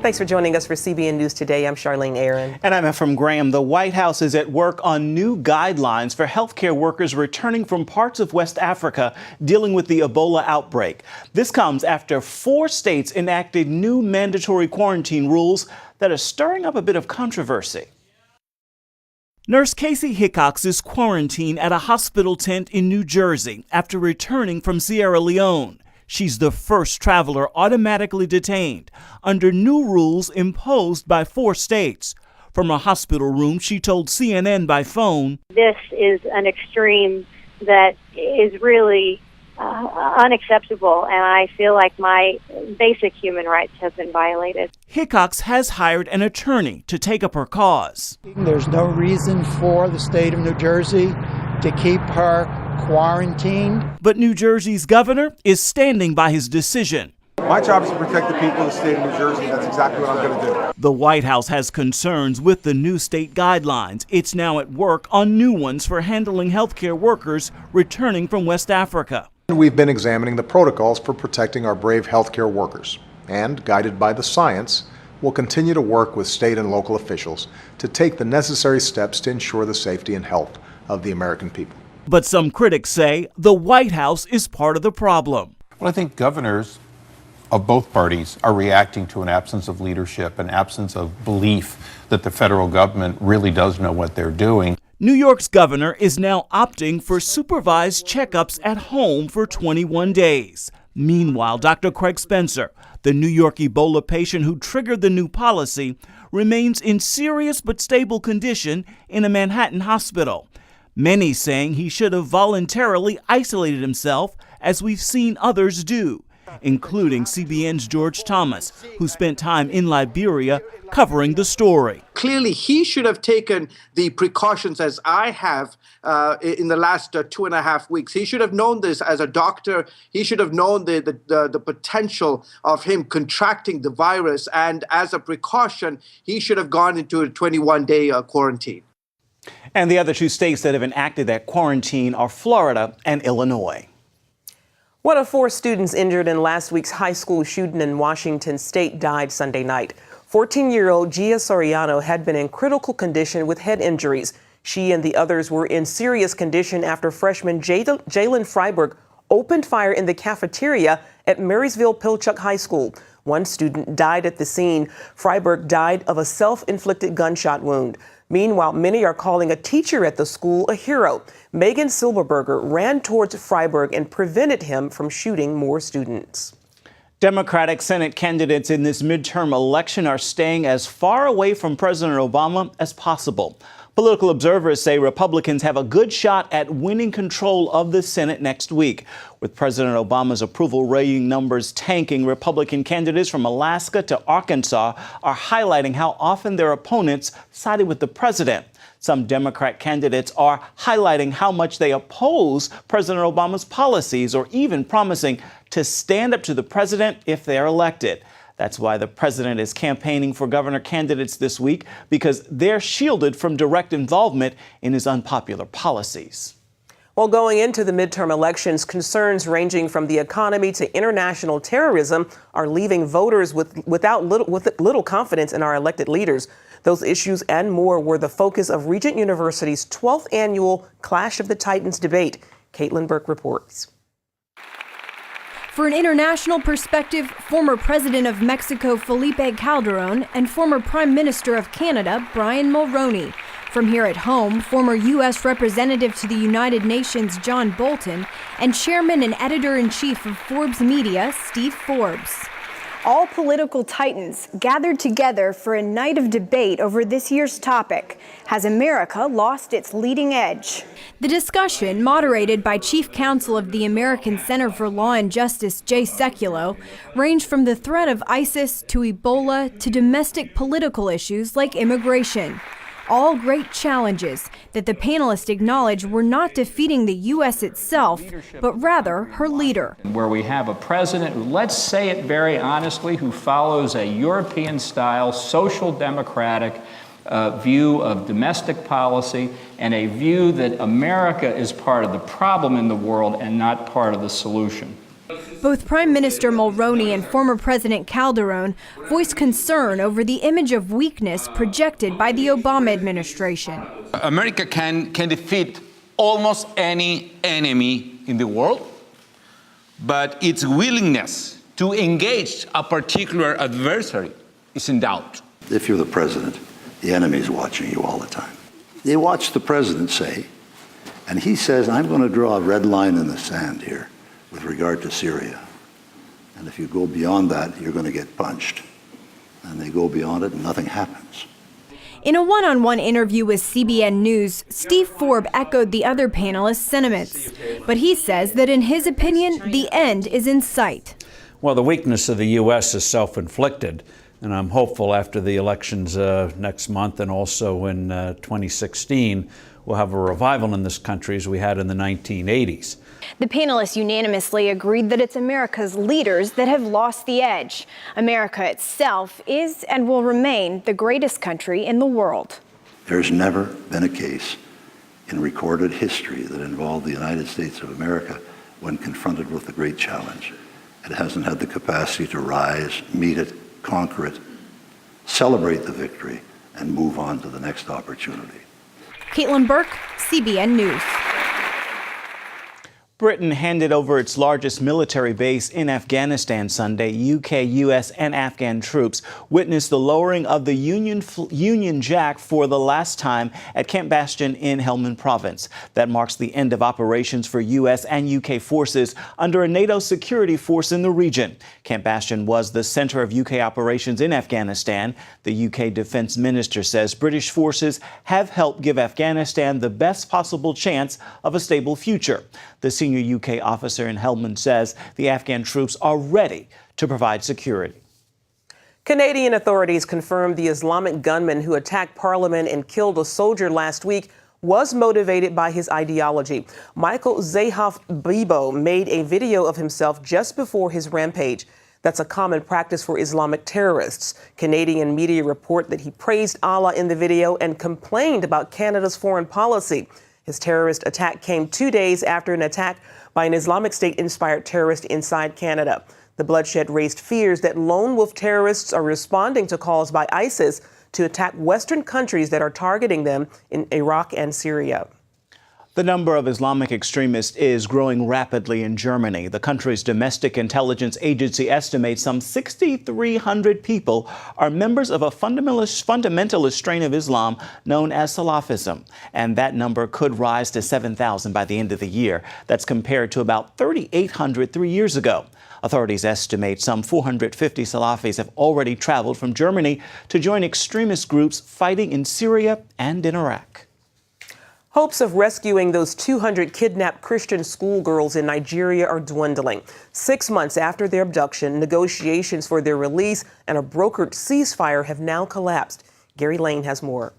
Thanks for joining us for CBN News Today. I'm Charlene Aaron. And I'm Ephraim Graham. The White House is at work on new guidelines for healthcare workers returning from parts of West Africa dealing with the Ebola outbreak. This comes after 4 states enacted new mandatory quarantine rules that are stirring up a bit of controversy. Nurse Casey Hickox is quarantined at a hospital tent in New Jersey after returning from Sierra Leone. She's the first traveler automatically detained under new rules imposed by 4 states. From a hospital room, she told CNN by phone, "This is an extreme that is really unacceptable, and I feel like my basic human rights have been violated." Hickox has hired an attorney to take up her cause. There's no reason for the state of New Jersey to keep her quarantined. But New Jersey's governor is standing by his decision. My job is to protect the people of the state of New Jersey. That's exactly what I'm going to do. The White House has concerns with the new state guidelines. It's now at work on new ones for handling healthcare workers returning from West Africa. We've been examining the protocols for protecting our brave healthcare workers, and guided by the science, we'll continue to work with state and local officials to take the necessary steps to ensure the safety and health of the American people. But some critics say the White House is part of the problem. Well, I think governors of both parties are reacting to an absence of leadership, an absence of belief that the federal government really does know what they're doing. New York's governor is now opting for supervised checkups at home for 21 days. Meanwhile, Dr. Craig Spencer, the New York Ebola patient who triggered the new policy, remains in serious but stable condition in a Manhattan hospital. Many saying he should have voluntarily isolated himself, as we've seen others do, including CBN's George Thomas, who spent time in Liberia covering the story. Clearly, he should have taken the precautions as I have in the last 2.5 weeks. He should have known this as a doctor. He should have known the potential of him contracting the virus. And as a precaution, he should have gone into a 21-day quarantine. And the other 2 states that have enacted that quarantine are Florida and Illinois. One of 4 students injured in last week's high school shooting in Washington state died Sunday night. 14-year-old Gia Soriano had been in critical condition with head injuries. She and the others were in serious condition after freshman Jalen Freiberg opened fire in the cafeteria at Marysville-Pilchuck High School. One student died at the scene. Freiberg died of a self-inflicted gunshot wound. Meanwhile, many are calling a teacher at the school a hero. Megan Silberberger ran towards Freiberg and prevented him from shooting more students. Democratic Senate candidates in this midterm election are staying as far away from President Obama as possible. Political observers say Republicans have a good shot at winning control of the Senate next week. With President Obama's approval rating numbers tanking, Republican candidates from Alaska to Arkansas are highlighting how often their opponents sided with the president. Some Democrat candidates are highlighting how much they oppose President Obama's policies, or even promising to stand up to the president if they're elected. That's why the president is campaigning for governor candidates this week, because they're shielded from direct involvement in his unpopular policies. Well, going into the midterm elections, concerns ranging from the economy to international terrorism are leaving voters with little confidence in our elected leaders. Those issues and more were the focus of Regent University's 12th annual Clash of the Titans debate. Caitlin Burke reports. For an international perspective, former President of Mexico Felipe Calderón and former Prime Minister of Canada Brian Mulroney. From here at home, former U.S. Representative to the United Nations John Bolton and Chairman and Editor-in-Chief of Forbes Media Steve Forbes. All political titans gathered together for a night of debate over this year's topic. Has America lost its leading edge? The discussion, moderated by Chief Counsel of the American Center for Law and Justice Jay Sekulow, ranged from the threat of ISIS to Ebola to domestic political issues like immigration. All great challenges that the panelists acknowledge were not defeating the U.S. itself, but rather her leader. Where we have a president who, let's say it very honestly, who follows a European-style, social democratic view of domestic policy and a view that America is part of the problem in the world and not part of the solution. Both Prime Minister Mulroney and former President Calderon voiced concern over the image of weakness projected by the Obama administration. America can defeat almost any enemy in the world, but its willingness to engage a particular adversary is in doubt. If you're the president, the enemy is watching you all the time. They watch the president say, and he says, I'm going to draw a red line in the sand here with regard to Syria. And if you go beyond that, you're going to get punched. And they go beyond it and nothing happens. In a one-on-one interview with CBN News, Steve Forbes echoed the other panelists' sentiments. But he says that in his opinion, the end is in sight. Well, the weakness of the U.S. is self-inflicted. And I'm hopeful after the elections next month and also in 2016, we'll have a revival in this country as we had in the 1980s. The panelists unanimously agreed that it's America's leaders that have lost the edge. America itself is and will remain the greatest country in the world. There's never been a case in recorded history that involved the United States of America when confronted with the great challenge. It hasn't had the capacity to rise, meet it, conquer it, celebrate the victory, and move on to the next opportunity. Caitlin Burke, CBN News. Britain handed over its largest military base in Afghanistan Sunday. UK, US, and Afghan troops witnessed the lowering of the Union Jack for the last time at Camp Bastion in Helmand Province. That marks the end of operations for US and UK forces under a NATO security force in the region. Camp Bastion was the center of UK operations in Afghanistan. The UK Defence Minister says British forces have helped give Afghanistan the best possible chance of a stable future. The senior UK officer in Helmand says the Afghan troops are ready to provide security. Canadian authorities confirmed the Islamic gunman who attacked Parliament and killed a soldier last week was motivated by his ideology. Michael ZehafBibeau made a video of himself just before his rampage. That's a common practice for Islamic terrorists. Canadian media report that he praised Allah in the video and complained about Canada's foreign policy. His terrorist attack came 2 days after an attack by an Islamic State-inspired terrorist inside Canada. The bloodshed raised fears that lone wolf terrorists are responding to calls by ISIS to attack Western countries that are targeting them in Iraq and Syria. The number of Islamic extremists is growing rapidly in Germany. The country's domestic intelligence agency estimates some 6,300 people are members of a fundamentalist strain of Islam known as Salafism. And that number could rise to 7,000 by the end of the year. That's compared to about 3,800 3 years ago. Authorities estimate some 450 Salafis have already traveled from Germany to join extremist groups fighting in Syria and in Iraq. Hopes of rescuing those 200 kidnapped Christian schoolgirls in Nigeria are dwindling. 6 months after their abduction, negotiations for their release and a brokered ceasefire have now collapsed. Gary Lane has more.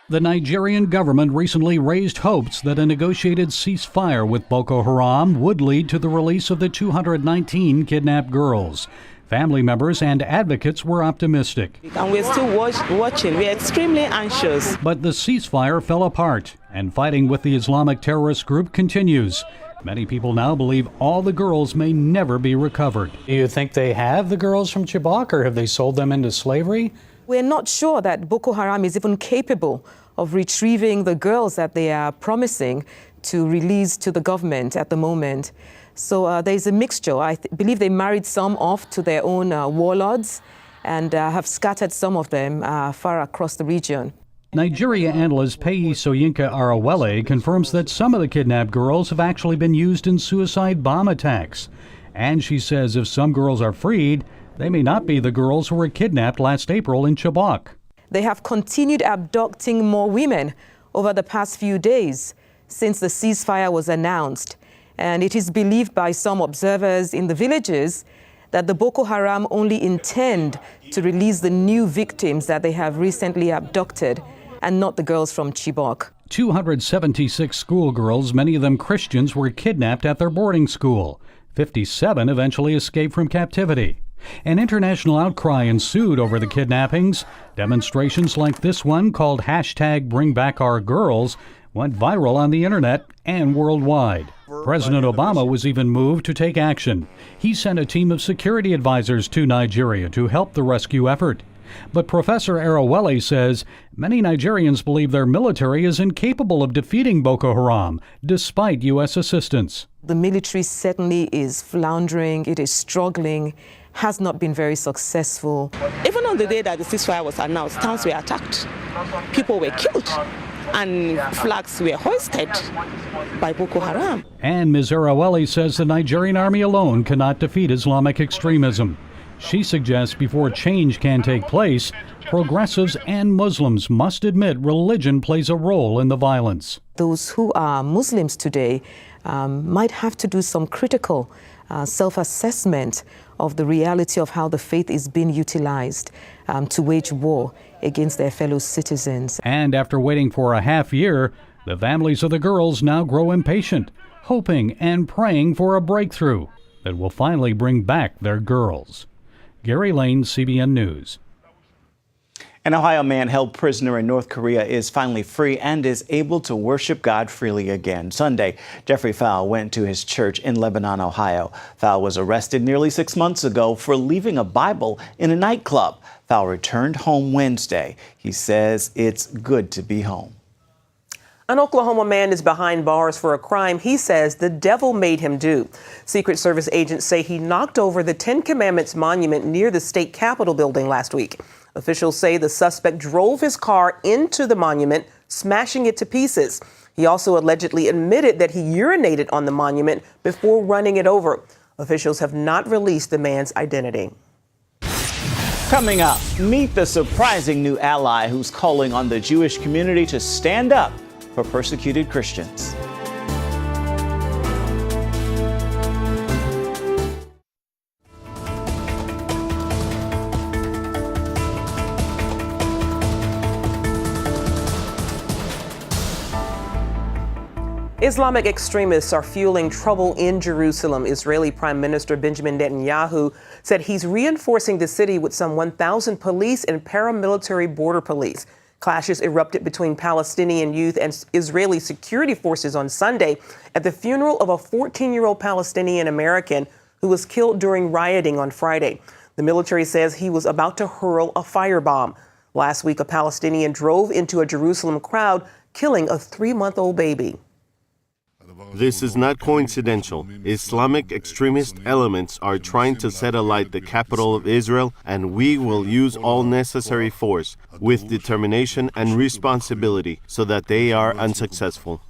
The Nigerian government recently raised hopes that a negotiated ceasefire with Boko Haram would lead to the release of the 219 kidnapped girls. Family members and advocates were optimistic. And we're still watching. We're extremely anxious. But the ceasefire fell apart, and fighting with the Islamic terrorist group continues. Many people now believe all the girls may never be recovered. Do you think they have the girls from Chibok, or have they sold them into slavery? We're not sure that Boko Haram is even capable of retrieving the girls that they are promising to release to the government at the moment. So there's a mixture. I believe they married some off to their own warlords and have scattered some of them far across the region. Nigeria analyst Peyi Soyinka Arawele confirms that some of the kidnapped girls have actually been used in suicide bomb attacks. And she says if some girls are freed, they may not be the girls who were kidnapped last April in Chibok. They have continued abducting more women over the past few days since the ceasefire was announced. And it is believed by some observers in the villages that the Boko Haram only intend to release the new victims that they have recently abducted and not the girls from Chibok. 276 schoolgirls, many of them Christians, were kidnapped at their boarding school. 57 eventually escaped from captivity. An international outcry ensued over the kidnappings. Demonstrations like this one, called #BringBackOurGirls, went viral on the internet and worldwide. President Obama was even moved to take action. He sent a team of security advisors to Nigeria to help the rescue effort. But Professor Arowele says many Nigerians believe their military is incapable of defeating Boko Haram, despite U.S. assistance. The military certainly is floundering, it is struggling, has not been very successful. Even on the day that the ceasefire was announced, towns were attacked, people were killed, and flags were hoisted by Boko Haram. And Ms. Arowele says the Nigerian army alone cannot defeat Islamic extremism. She suggests before change can take place, progressives and Muslims must admit religion plays a role in the violence. Those who are Muslims today might have to do some critical self-assessment of the reality of how the faith is being utilized to wage war against their fellow citizens. And after waiting for a half year, the families of the girls now grow impatient, hoping and praying for a breakthrough that will finally bring back their girls. Gary Lane, CBN News. An Ohio man held prisoner in North Korea is finally free and is able to worship God freely again. Sunday, Jeffrey Fowl went to his church in Lebanon, Ohio. Fowl was arrested nearly 6 months ago for leaving a Bible in a nightclub. Fowl returned home Wednesday. He says it's good to be home. An Oklahoma man is behind bars for a crime he says the devil made him do. Secret Service agents say he knocked over the Ten Commandments monument near the state capitol building last week. Officials say the suspect drove his car into the monument, smashing it to pieces. He also allegedly admitted that he urinated on the monument before running it over. Officials have not released the man's identity. Coming up, meet the surprising new ally who's calling on the Jewish community to stand up for persecuted Christians. Islamic extremists are fueling trouble in Jerusalem. Israeli Prime Minister Benjamin Netanyahu said he's reinforcing the city with some 1,000 police and paramilitary border police. Clashes erupted between Palestinian youth and Israeli security forces on Sunday at the funeral of a 14-year-old Palestinian American who was killed during rioting on Friday. The military says he was about to hurl a firebomb. Last week, a Palestinian drove into a Jerusalem crowd, killing a 3-month-old baby. This is not coincidental. Islamic extremist elements are trying to set alight the capital of Israel, and we will use all necessary force with determination and responsibility so that they are unsuccessful.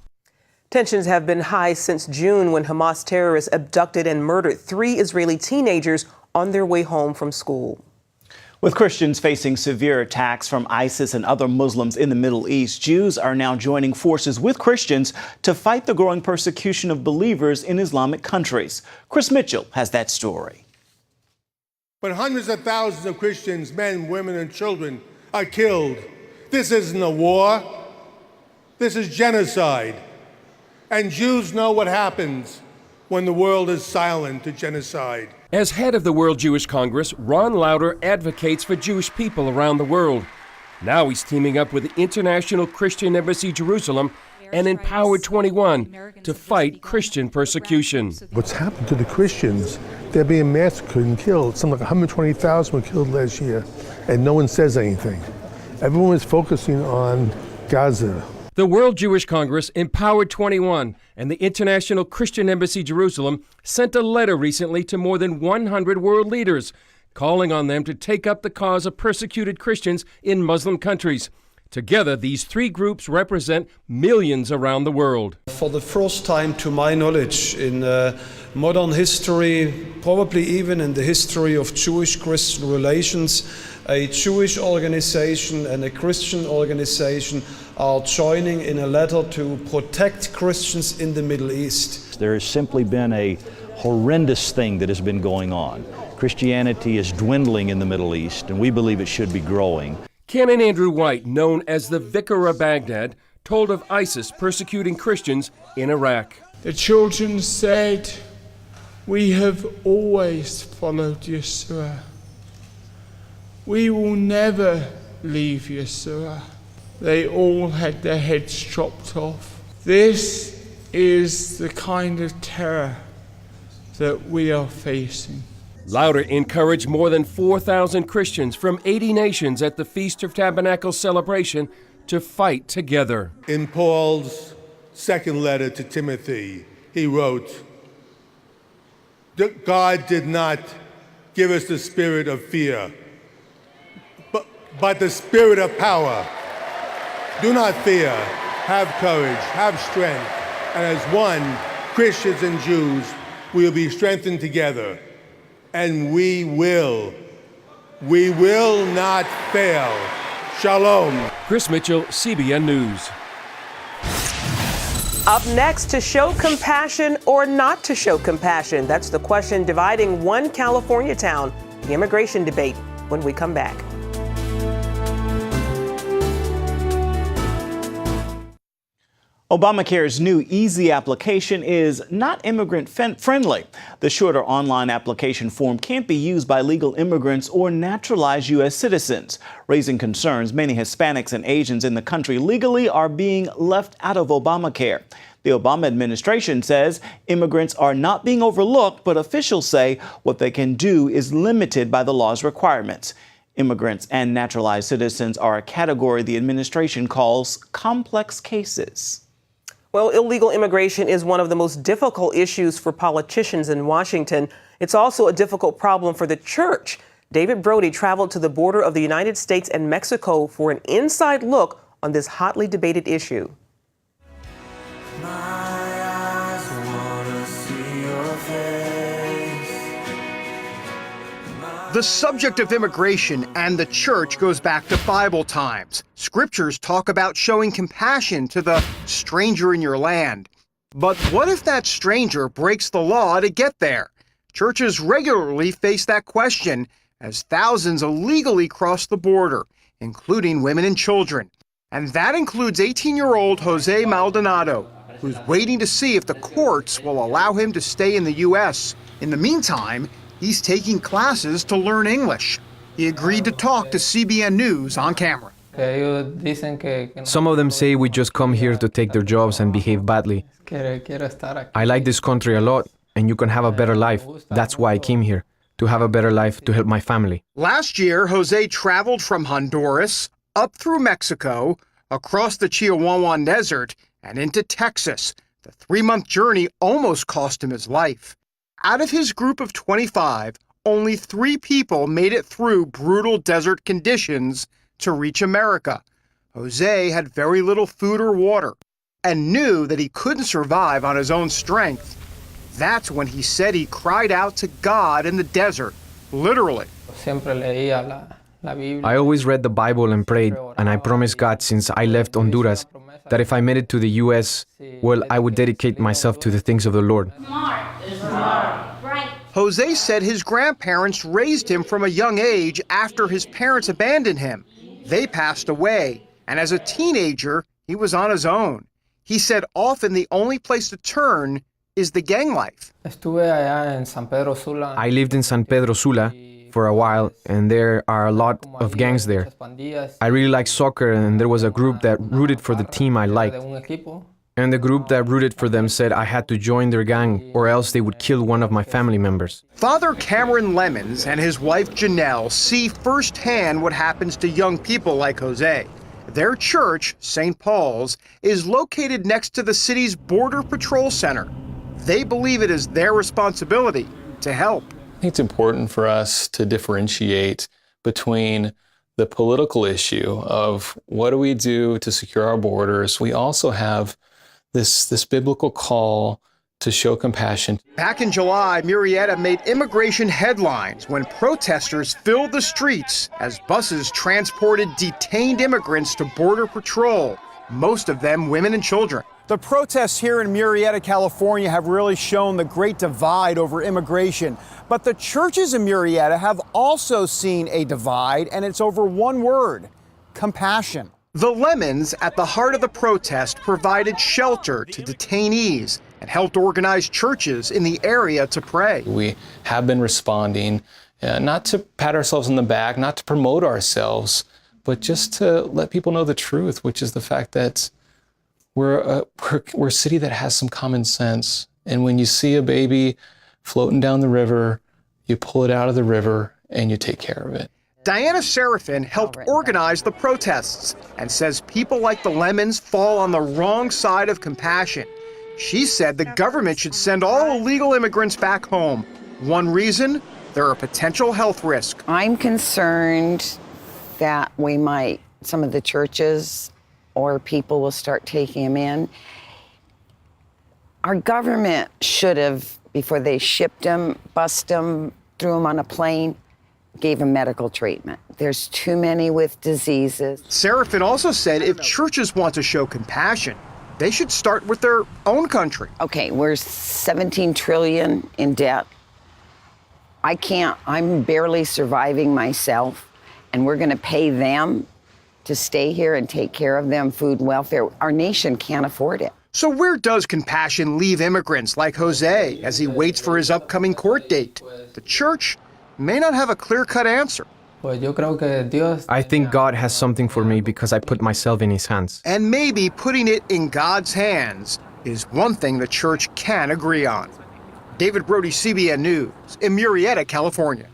Tensions have been high since June when Hamas terrorists abducted and murdered 3 Israeli teenagers on their way home from school. With Christians facing severe attacks from ISIS and other Muslims in the Middle East, Jews are now joining forces with Christians to fight the growing persecution of believers in Islamic countries. Chris Mitchell has that story. When hundreds of thousands of Christians, men, women, and children are killed, this isn't a war. This is genocide. And Jews know what happens when the world is silent to genocide. As head of the World Jewish Congress, Ron Lauder advocates for Jewish people around the world. Now he's teaming up with the International Christian Embassy Jerusalem and Empowered 21 to fight Christian persecution. What's happened to the Christians? They're being massacred and killed. Something like 120,000 were killed last year, and no one says anything. Everyone is focusing on Gaza. The World Jewish Congress, Empowered 21, and the International Christian Embassy Jerusalem sent a letter recently to more than 100 world leaders, calling on them to take up the cause of persecuted Christians in Muslim countries. Together, these 3 groups represent millions around the world. For the first time, to my knowledge, in modern history, probably even in the history of Jewish-Christian relations, a Jewish organization and a Christian organization are joining in a letter to protect Christians in the Middle East. There has simply been a horrendous thing that has been going on. Christianity is dwindling in the Middle East, and we believe it should be growing. Canon Andrew White, known as the Vicar of Baghdad, told of ISIS persecuting Christians in Iraq. The children said, "We have always followed Yeshua. We will never leave Yeshua." They all had their heads chopped off. This is the kind of terror that we are facing. Louder encouraged more than 4,000 Christians from 80 nations at the Feast of Tabernacles celebration to fight together. In Paul's second letter to Timothy, he wrote, God did not give us the spirit of fear, but the spirit of power. Do not fear, have courage, have strength, and as one, Christians and Jews, we will be strengthened together, and we will not fail. Shalom. Chris Mitchell, CBN News. Up next, to show compassion or not to show compassion? That's the question dividing one California town. The immigration debate when we come back. Obamacare's new easy application is not immigrant friendly. The shorter online application form can't be used by legal immigrants or naturalized U.S. citizens, raising concerns many Hispanics and Asians in the country legally are being left out of Obamacare. The Obama administration says immigrants are not being overlooked, but officials say what they can do is limited by the law's requirements. Immigrants and naturalized citizens are a category the administration calls complex cases. Well, illegal immigration is one of the most difficult issues for politicians in Washington. It's also a difficult problem for the church. David Brody traveled to the border of the United States and Mexico for an inside look on this hotly debated issue. The subject of immigration and the church goes back to Bible times. Scriptures talk about showing compassion to the stranger in your land. But what if that stranger breaks the law to get there? Churches regularly face that question as thousands illegally cross the border, including women and children. And that includes 18-year-old Jose Maldonado, who's waiting to see if the courts will allow him to stay in the U.S. In the meantime, he's taking classes to learn English. He agreed to talk to CBN News on camera. Some of them say we just come here to take their jobs and behave badly. I like this country a lot, and you can have a better life. That's why I came here, to have a better life, to help my family. Last year, Jose traveled from Honduras, up through Mexico, across the Chihuahuan Desert, and into Texas. The 3-month journey almost cost him his life. Out of his group of 25, only 3 people made it through brutal desert conditions to reach America. Jose had very little food or water and knew that he couldn't survive on his own strength. That's when he said he cried out to God in the desert, literally. I always read the Bible and prayed, and I promised God since I left Honduras that if I made it to the U.S., well, I would dedicate myself to the things of the Lord. Jose said his grandparents raised him from a young age after his parents abandoned him. They passed away, and as a teenager, he was on his own. He said often the only place to turn is the gang life. I lived in San Pedro Sula for a while, and there are a lot of gangs there. I really like soccer, and there was a group that rooted for the team I liked. And the group that rooted for them said I had to join their gang or else they would kill one of my family members. Father Cameron Lemons and his wife Janelle see firsthand what happens to young people like Jose. Their church, St. Paul's, is located next to the city's Border Patrol Center. They believe it is their responsibility to help. I think it's important for us to differentiate between the political issue of what do we do to secure our borders. We also have this biblical call to show compassion. Back in July, Murrieta made immigration headlines when protesters filled the streets as buses transported detained immigrants to Border Patrol, most of them women and children. The protests here in Murrieta, California have really shown the great divide over immigration. But the churches in Murrieta have also seen a divide, and it's over one word: compassion. The Lemons, at the heart of the protest, provided shelter to detainees and helped organize churches in the area to pray. We have been responding, not to pat ourselves on the back, not to promote ourselves, but just to let people know the truth, which is the fact that we're a city that has some common sense. And when you see a baby floating down the river, you pull it out of the river and you take care of it. Diana Seraphin helped organize the protests and says people like the Lemons fall on the wrong side of compassion. She said the government should send all illegal immigrants back home. One reason, they're a potential health risk. I'm concerned that some of the churches or people will start taking them in. Our government should have, before they shipped them, bussed them, threw them on a plane, gave them medical treatment. There's too many with diseases. Seraphin also said if churches want to show compassion, they should start with their own country. Okay, we're 17 trillion in debt. I'm barely surviving myself, and we're gonna pay them to stay here and take care of them, food and welfare. Our nation can't afford it. So where does compassion leave immigrants like Jose as he waits for his upcoming court date? The church may not have a clear-cut answer. I think God has something for me because I put myself in his hands. And maybe putting it in God's hands is one thing the church can agree on. David Brody, CBN News, in Murrieta, California.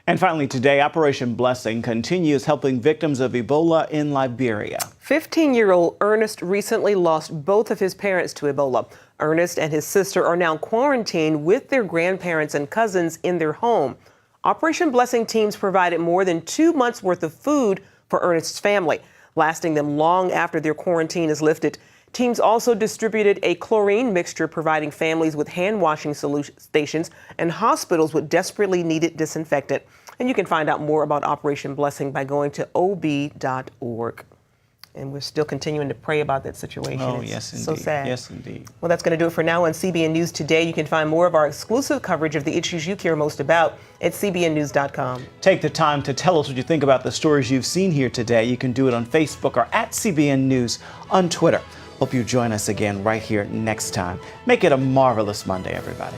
And finally today, Operation Blessing continues helping victims of Ebola in Liberia. 15-year-old Ernest recently lost both of his parents to Ebola. Ernest and his sister are now quarantined with their grandparents and cousins in their home. Operation Blessing teams provided more than 2 months' worth of food for Ernest's family, lasting them long after their quarantine is lifted. Teams also distributed a chlorine mixture, providing families with hand-washing stations and hospitals with desperately needed disinfectant. And you can find out more about Operation Blessing by going to ob.org. And we're still continuing to pray about that situation. Oh, it's yes, indeed. so sad. Yes, indeed. Well, that's going to do it for now on CBN News Today. You can find more of our exclusive coverage of the issues you care most about at cbnnews.com. Take the time to tell us what you think about the stories you've seen here today. You can do it on Facebook or at CBN News on Twitter. Hope you join us again right here next time. Make it a marvelous Monday, everybody.